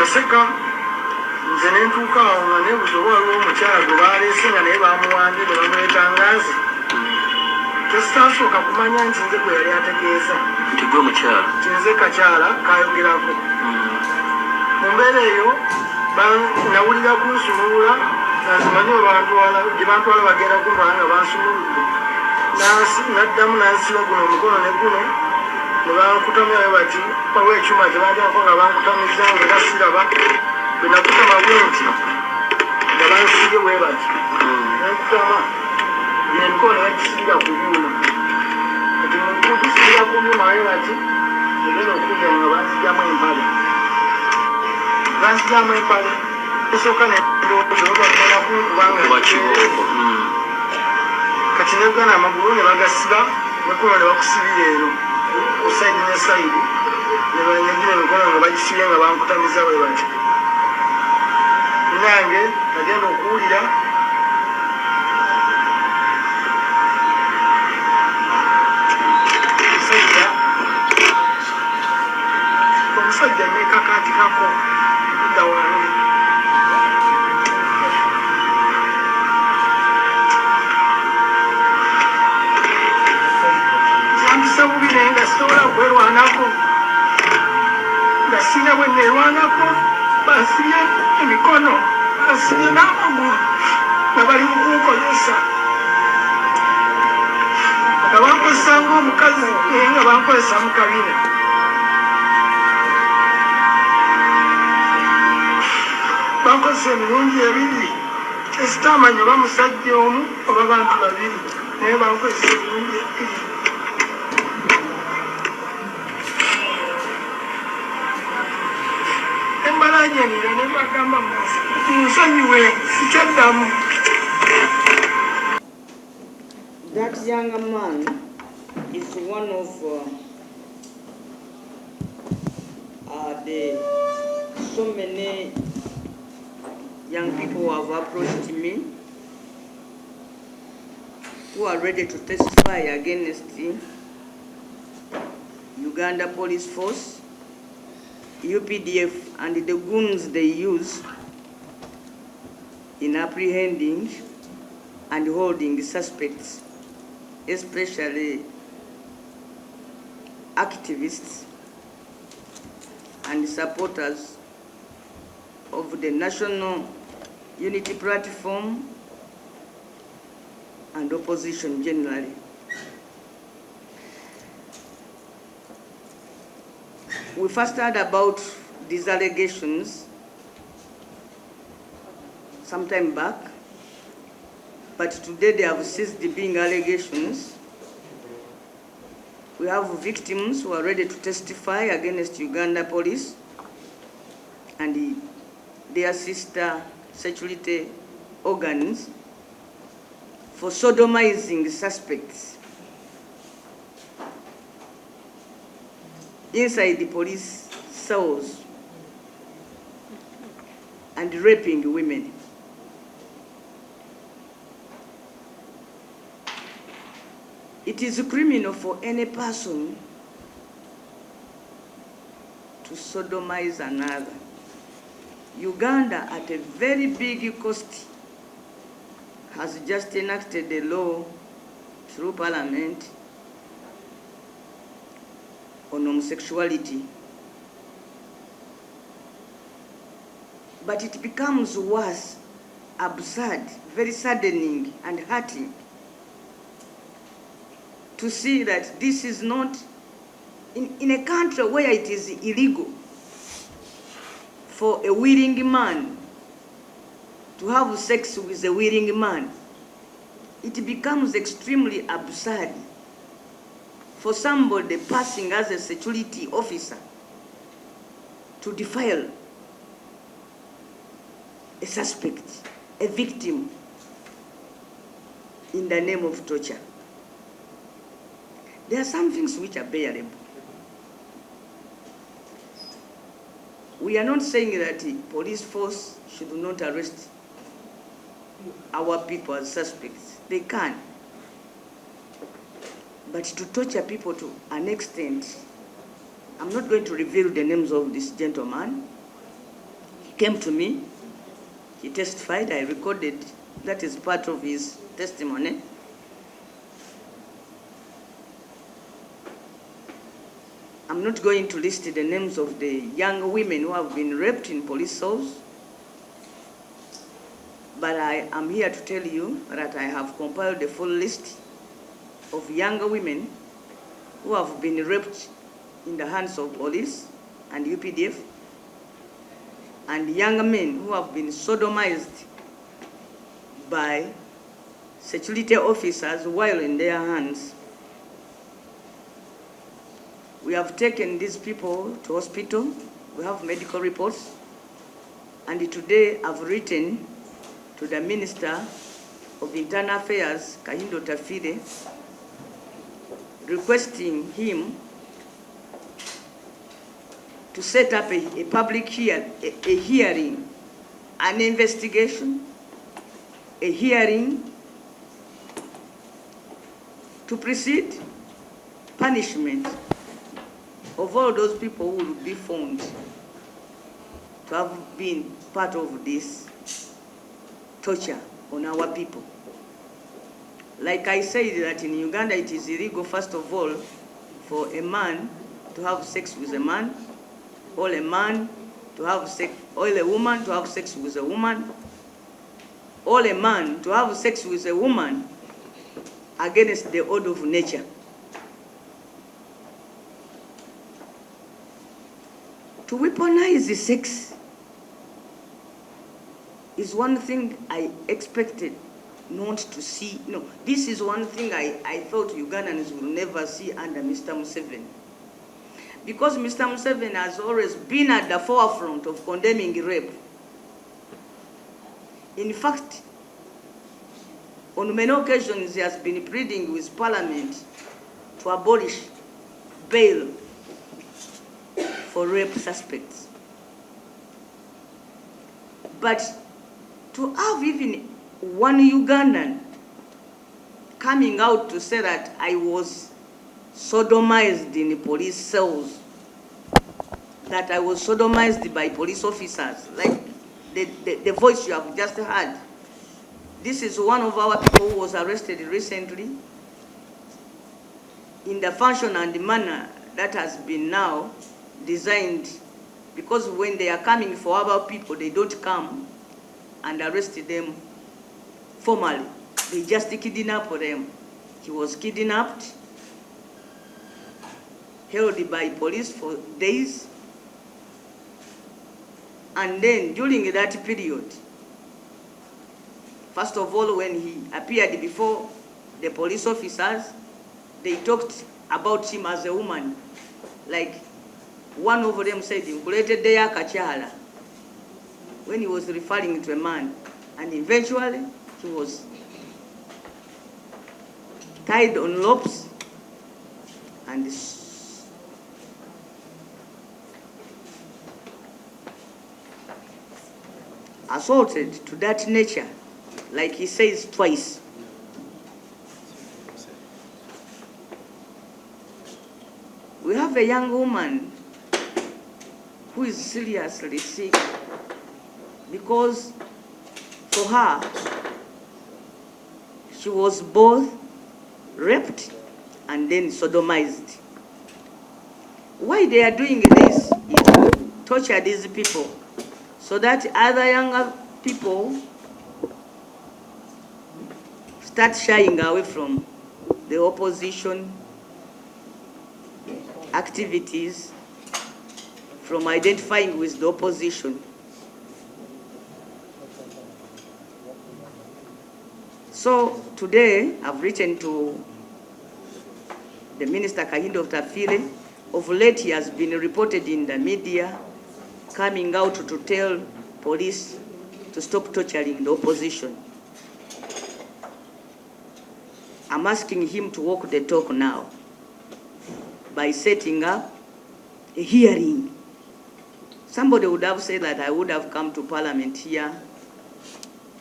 yaseka nze ne ntuuka awo nga neebuuza oba waliwo omukyala gwe baleese nga naye bamuwambye ne bamwetangaze. Tesitasooka kumanya nti nze gwe yali ategeeza nti gwe mukyala nti nze kakyala kayogerako. Mu mbeera eyo nawulira kunsumulula nga nzimanyi gye bantwala bagenda kuntwala nga bansumuludde. Naddamu nansiba guno omukono ne guno ne bankutamyayo bati waliwo ekyuma kye banjako nga bankutamiza nga era siraba bwe nakutama bwe nti nga bansibye bwe bati nenkutama emikono ne bagisibira ku byuma kati mukugisibira ku byuma bwe bati egenda okubya nga banzigyamu empale esooka nebamala kunkubanga kibooko kati negana amagulu ne bagasiba mikono ne bakusibira eno kusaidi ne saidi ne banyagira emikono nga bagisibye nga bankutamiza bwe bati. Nange nagenda okuwulira omusajja nekakatikako kudda wange kyandisa bubi naye nga sisobola kwerwanako nga sina bwe neerwanako. Basibye emikono basibye n'amagulu nga bali mu kunkozesa nga bankozesa ng'omukazi naye nga bankozesa mu kabina. Bankozesa emirundi ebiri ekitamanyi oba musajja omu oba bantu babiri naye bankozesa emirundi ebiri. Embalanyirira ne bagamba musonyiwe sikyaddamu. That young man is one of the so many young people who have approached me who are ready to testify against the Uganda Police Force, UPDF, and the goons they use in apprehending and holding suspects, especially activists and supporters of the National Unity Platform and opposition generally. We first heard about these allegations some time back, but today they have ceased being allegations. We have victims who are ready to testify against Uganda police and their sister security organs for sodomizing suspects inside the police cells and raping women. It is criminal for any person to sodomize another. Uganda, at a very big cost, has just enacted a law through Parliament on homosexuality. But it becomes worse, absurd, very saddening and hurting to see that this is not, in a country where it is illegal for a willing man to have sex with a willing man, it becomes extremely absurd for somebody passing as a security officer to defile a suspect, a victim, in the name of torture. There are some things which are bearable. We are not saying that the police force should not arrest our people as suspects. They can. But to torture people to an extent, I'm not going to reveal the names of this gentleman, came to me. He testified. I recorded. That is part of his testimony. I'm not going to list the names of the young women who have been raped in police cells, but I am here to tell you that I have compiled a full list of young women who have been raped in the hands of police and UPDF, and young men who have been sodomized by security officers while in their hands. We have taken these people to hospital. We have medical reports. And today I've written to the Minister of Internal Affairs, Kahinda Otafire, requesting him to set up a public hearing, an investigation, a hearing to precede punishment of all those people who will be found to have been part of this torture on our people. Like I said, that in Uganda it is illegal, first of all, for a man to have sex with a man, or a man to have sex, or a woman to have sex with a woman, or a man to have sex with a woman against the order of nature. To weaponize sex is one thing I expected not to see. No, this is one thing I thought Ugandans will never see under Mr. Museveni. Because Mr. Museveni has always been at the forefront of condemning rape. In fact, on many occasions he has been pleading with Parliament to abolish bail for rape suspects. But to have even one Ugandan coming out to say that I was sodomized in police cells, that I was sodomized by police officers, like the voice you have just heard. This is one of our people who was arrested recently in the function and the manner that has been now designed, because when they are coming for our people, they don't come and arrest them formally. They just kidnap them. He was kidnapped, held by police for days, and then during that period, first of all, when he appeared before the police officers, they talked about him as a woman. Like one of them said, when he was referring to a man, and eventually he was tied on ropes and assaulted to that nature, like he says twice. We have a young woman who is seriously sick because for her, she was both raped and then sodomized. Why they are doing this is to torture these people so that other younger people start shying away from the opposition activities, from identifying with the opposition. So today I've written to the Minister Kahinda Otafire. Of late he has been reported in the media coming out to tell police to stop torturing the opposition. I'm asking him to walk the talk now by setting up a hearing. Somebody would have said that I would have come to Parliament here,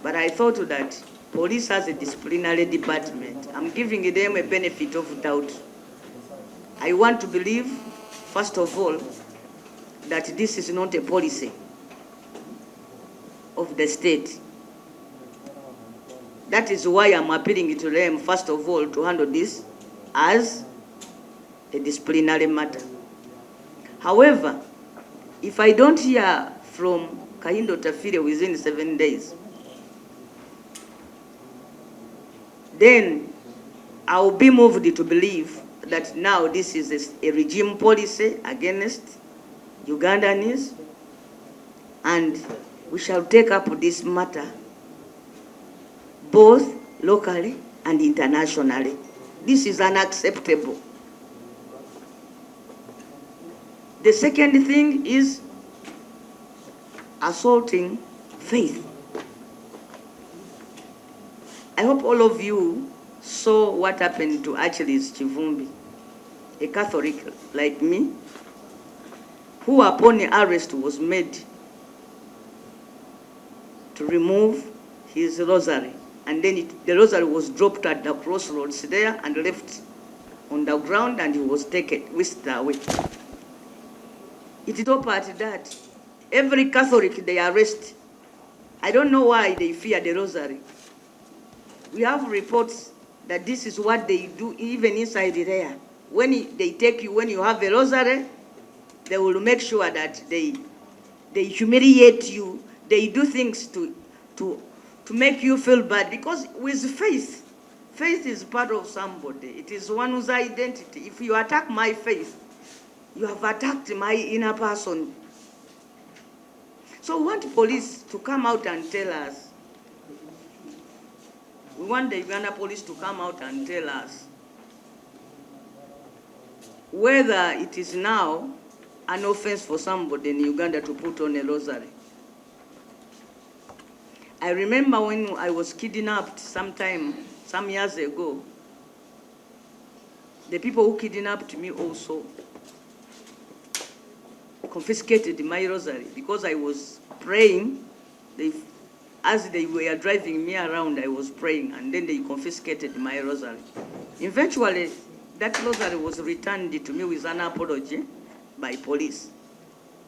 but I thought that police has a disciplinary department. I'm giving them a benefit of doubt. I want to believe, first of all, that this is not a policy. of the state. That is why I'm appealing to them, first of all, to handle this as a disciplinary matter. However, if I don't hear from Kahinda Otafire within 7 days, then I will be moved to believe that now this is a regime policy against Ugandans, and we shall take up this matter both locally and internationally. This is unacceptable. The second thing is assaulting faith. I hope all of you saw what happened to Achilles Chivumbi, a Catholic like me, who upon arrest was made to remove his rosary. And then the rosary was dropped at the crossroads there and left on the ground, and he was whisked away. It top at that. Every Catholic they arrest. I don't know why they fear the rosary. We have reports that this is what they do even inside there. When they take you, when you have a rosary, they will make sure that they humiliate you. They do things to make you feel bad, because with faith is part of somebody. It is one's identity. If you attack my faith, you have attacked my inner person. So we want police to come out and tell us. We want the Uganda police to come out and tell us whether it is now an offense for somebody in Uganda to put on a rosary. I remember when I was kidnapped some years ago, the people who kidnapped me also confiscated my rosary because I was praying. As they were driving me around, I was praying, and then they confiscated my rosary. Eventually, that rosary was returned to me with an apology by police.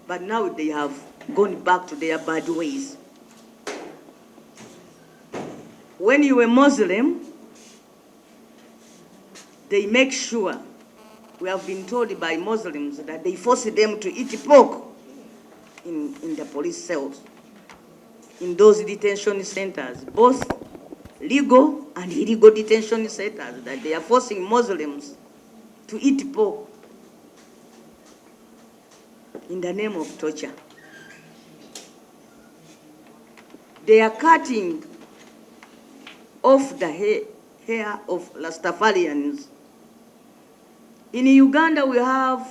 But now they have gone back to their bad ways. When you are Muslim, they make sure, we have been told by Muslims that they force them to eat pork in the police cells, in those detention centers, both legal and illegal detention centers, that they are forcing Muslims to eat pork in the name of torture. They are cutting off the hair of Rastafarians. In Uganda, we have,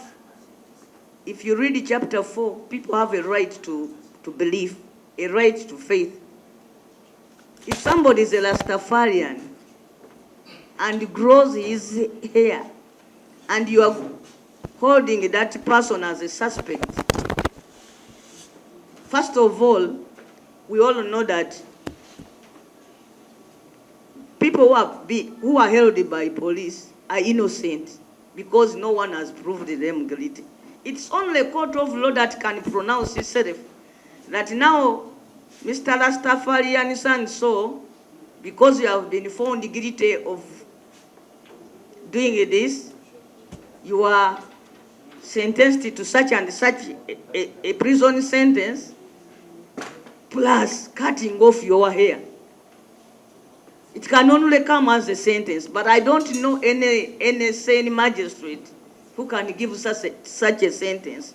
if you read chapter 4, people have a right to belief, a right to faith. If somebody is a Rastafarian and grows his hair, and you are holding that person as a suspect, first of all, we all know that people who are held by police are innocent because no one has proved them guilty. It's only a court of law that can pronounce itself that now, Mr. Rastafarian so, because you have been found guilty of doing this, you are sentenced to such and such a prison sentence, plus cutting off your hair. It can only come as a sentence, but I don't know any sane magistrate who can give such a sentence.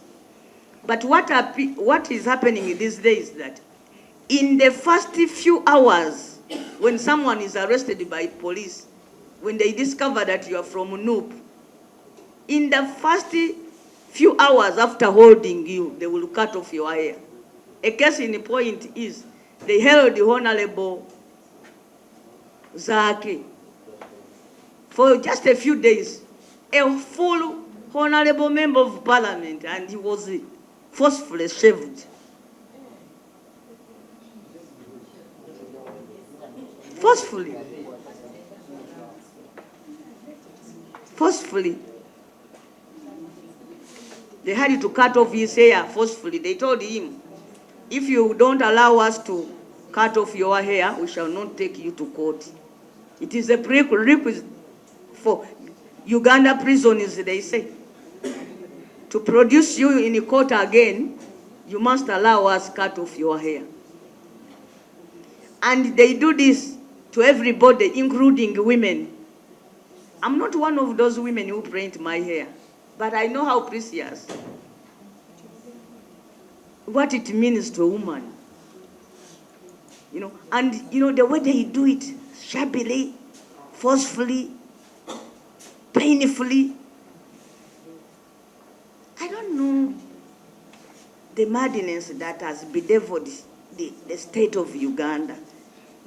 But what is happening these days is that in the first few hours, when someone is arrested by police, when they discover that you are from Noob, in the first few hours after holding you, they will cut off your hair. A case in point is, they held the Honorable Zaki for just a few days, a full honorable member of parliament, and he was forcefully shaved. Forcefully. They had to cut off his hair forcefully. They told him, if you don't allow us to cut off your hair, we shall not take you to court. It is a prerequisite for Uganda prisons, they say. To produce you in court again, you must allow us cut off your hair. And they do this to everybody, including women. I'm not one of those women who braid my hair, but I know how precious, what it means to a woman. You know, and you know, the way they do it, shabbily, forcefully, painfully. I don't know the madness that has bedeviled the state of Uganda.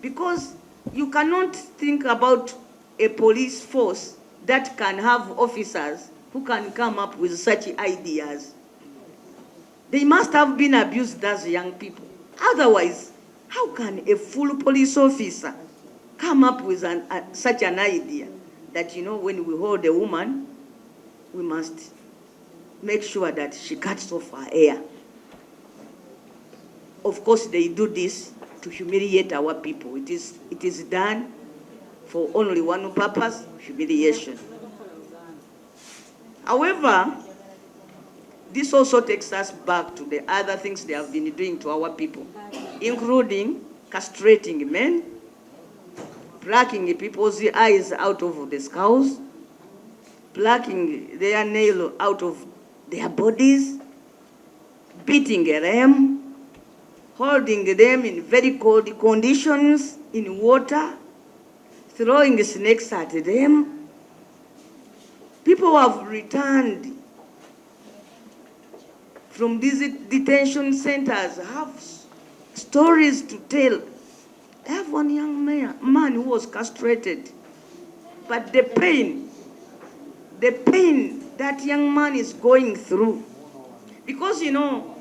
Because you cannot think about a police force that can have officers who can come up with such ideas. They must have been abused as young people. Otherwise, how can a full police officer come up with such an idea that, you know, when we hold a woman, we must make sure that she cuts off her hair? Of course, they do this to humiliate our people. It is done for only one purpose, humiliation. However, this also takes us back to the other things they have been doing to our people, including castrating men, plucking people's eyes out of the skulls, plucking their nail out of their bodies, beating them, holding them in very cold conditions in water, throwing snakes at them. People have returned from these detention centers, have stories to tell. I have one young man who was castrated, but the pain that young man is going through, because, you know,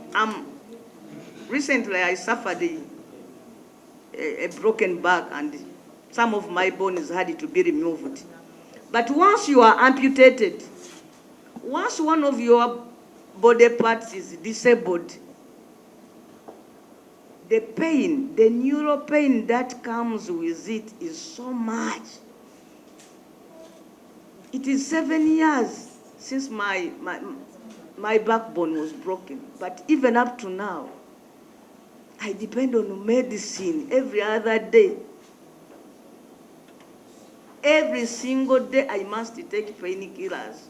recently I suffered a broken back and some of my bones had to be removed. But once you are amputated, once one of your body parts is disabled, the pain, the neural pain that comes with it is so much. It is 7 years since my backbone was broken, but even up to now, I depend on medicine every other day. Every single day I must take painkillers.